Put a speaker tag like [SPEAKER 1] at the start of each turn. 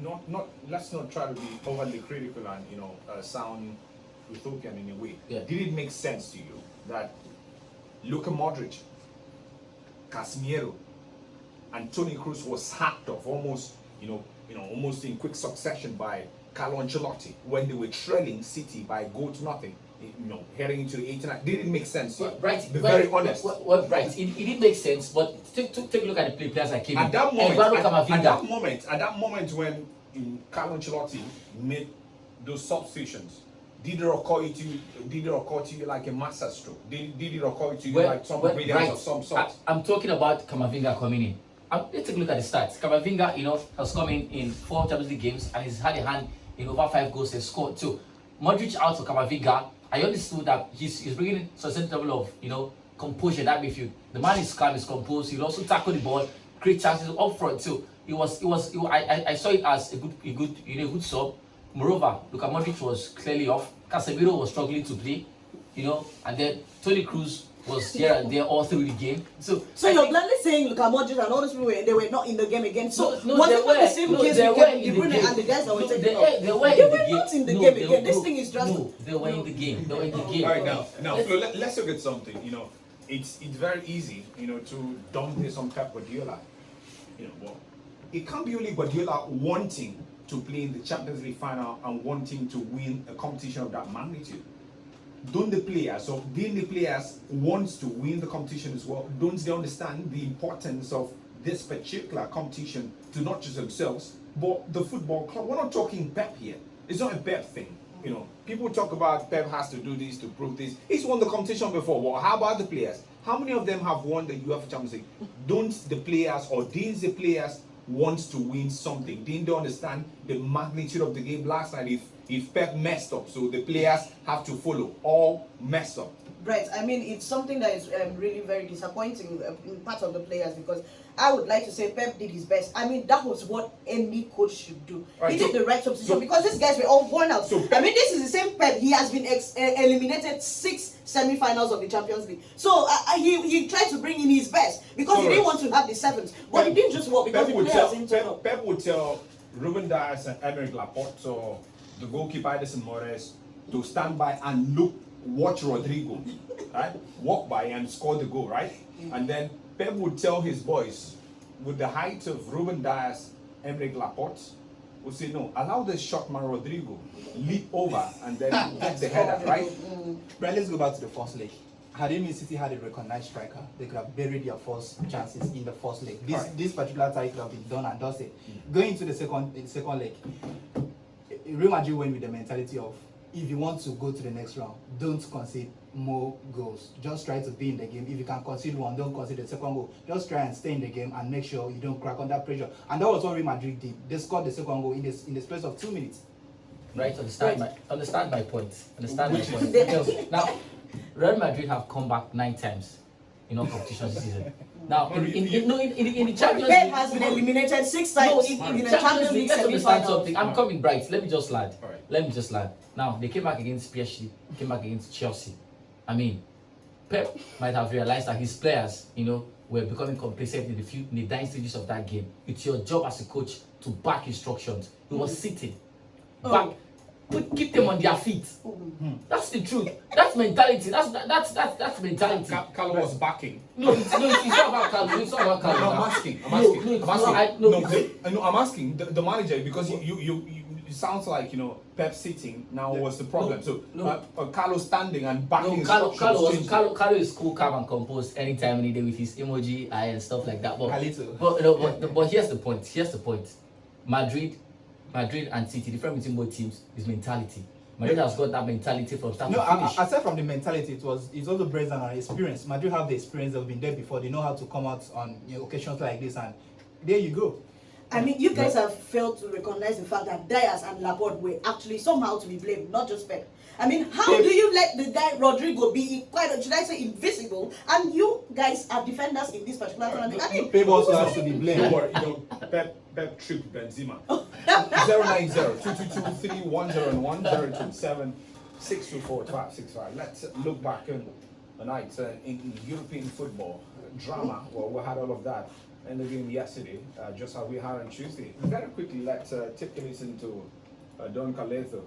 [SPEAKER 1] not let's not try to be overly critical and sound utopian in a way.
[SPEAKER 2] Yeah.
[SPEAKER 1] Did it make sense to you that Luka Modric, Casemiro, and Toni Kroos was hacked off almost almost in quick succession by Carlo Ancelotti when they were trailing City by goal to nothing? Heading into the 89. Did it make sense?
[SPEAKER 2] Well, right.
[SPEAKER 1] Be very honest.
[SPEAKER 2] Well, right. It did make sense, but take a look at the players that came
[SPEAKER 1] At
[SPEAKER 2] in.
[SPEAKER 1] that moment,
[SPEAKER 2] Camavinga.
[SPEAKER 1] at that moment when Carlo Ancelotti made those substitutions, did it occur to you like a master stroke? Did it occur to you like some brilliance of some sort?
[SPEAKER 2] I'm talking about Camavinga coming in. Let's take a look at the stats. Camavinga, has come in 4 Champions League games and he's had a hand in over 5 goals and scored 2. Modric out for Camavinga. I understood that he's bringing a certain level of composure that midfield. The man is calm, is composed. He'll also tackle the ball, create chances up front too. I saw it as a good sub. Moreover, Luka Modric was clearly off. Casemiro was struggling to play, and then Toni Kroos was here and there all through the game. So
[SPEAKER 3] you're gladly saying Luka Modric and all those people they were not in the game again. So
[SPEAKER 2] was
[SPEAKER 3] it not the same case with De Bruyne and the guys that were taking off?
[SPEAKER 2] They were
[SPEAKER 3] not in the game again. This thing is just
[SPEAKER 2] they were in the game. They were in the game.
[SPEAKER 1] All right, now let's look at something. It's very easy, to dump this on Pep Guardiola. Well, it can't be only Guardiola wanting to play in the Champions League final and wanting to win a competition of that magnitude. Don't the players, or being the players, wants to win the competition as well? Don't they understand the importance of this particular competition to not just themselves, but the football club? We're not talking Pep here. It's not a Pep thing. People talk about Pep has to do this to prove this. He's won the competition before. Well, how about the players? How many of them have won the UEFA Champions League? Don't the players, or didn't the players wants to win something? Didn't they understand the magnitude of the game last night? If Pep messed up, so the players have to follow, all messed up.
[SPEAKER 3] Right. I mean, it's something that is really very disappointing in part of the players, because I would like to say Pep did his best. I mean, that was what any coach should do. Right, he did the right substitution because these guys were all worn out. I mean, this is the same Pep. He has been eliminated 6 semi-finals of the Champions League. So he tried to bring in his best because he didn't want to have the 7s. But it didn't just work because the players didn't turn up.
[SPEAKER 1] Pep would tell Ruben Dias and Emerick Laporte, so the goalkeeper Edison Moraes, to stand by and watch Rodrigo, right? Walk by and score the goal, right? And then Pep would tell his boys, with the height of Ruben Dias, Emerick Laporte, would say, no, allow the shot man Rodrigo leap over and then get the header, right?
[SPEAKER 4] Right, let's go back to the first leg. Had Man City had a recognized striker, they could have buried their first chances in the first leg. This particular tie could have been done and dusted. Going into the second leg, Real Madrid went with the mentality of, if you want to go to the next round, don't concede more goals. Just try to be in the game. If you can concede one, don't concede the second goal. Just try and stay in the game and make sure you don't crack under pressure. And that was what Real Madrid did. They scored the second goal in the space of 2 minutes.
[SPEAKER 2] Right, understand my point. Because now, Real Madrid have come back 9 times in all competitions this season. Now, in the Champions League,
[SPEAKER 3] Pep has been eliminated 6 times in the Champions League semi-finals.
[SPEAKER 2] I'm coming bright. Let me just land. Now, they came back against PSG, came back against Chelsea. I mean, Pep might have realized that his players, were becoming complacent in the dying stages of that game. It's your job as a coach to back instructions. He was sitting back. Keep them on their feet. That's the truth. That's mentality. That's mentality.
[SPEAKER 1] Carlo was backing.
[SPEAKER 2] No, it's not about Carlo. It's not about Carlo.
[SPEAKER 1] No, I'm asking the manager, because you it sounds like Pep sitting now was the problem. Carlo standing and backing.
[SPEAKER 2] Carlo is cool, calm, and composed anytime, any day with his emoji eye and stuff like that. But here's the point. Madrid and City, the difference between both teams is mentality. Madrid has got that mentality from start to finish.
[SPEAKER 4] Aside from the mentality, it's also based on experience. Madrid have the experience, they've been there before, they know how to come out on occasions like this, and there you go.
[SPEAKER 3] I mean, you guys have failed to recognize the fact that Dias and Laporte were actually somehow to be blamed, not just Pep. I mean, how do you let the guy Rodrigo be should I say invisible, and you guys are defenders in this particular tournament? I mean,
[SPEAKER 4] Pep also has to be blamed.
[SPEAKER 1] Don't worry, Pep tripped Benzema. 090 222 3101 027 624 565. Let's look back in the night in European football drama. Well, we had all of that. in the game yesterday, just how we had on Tuesday. Very quickly, let's take a listen to Don Caletho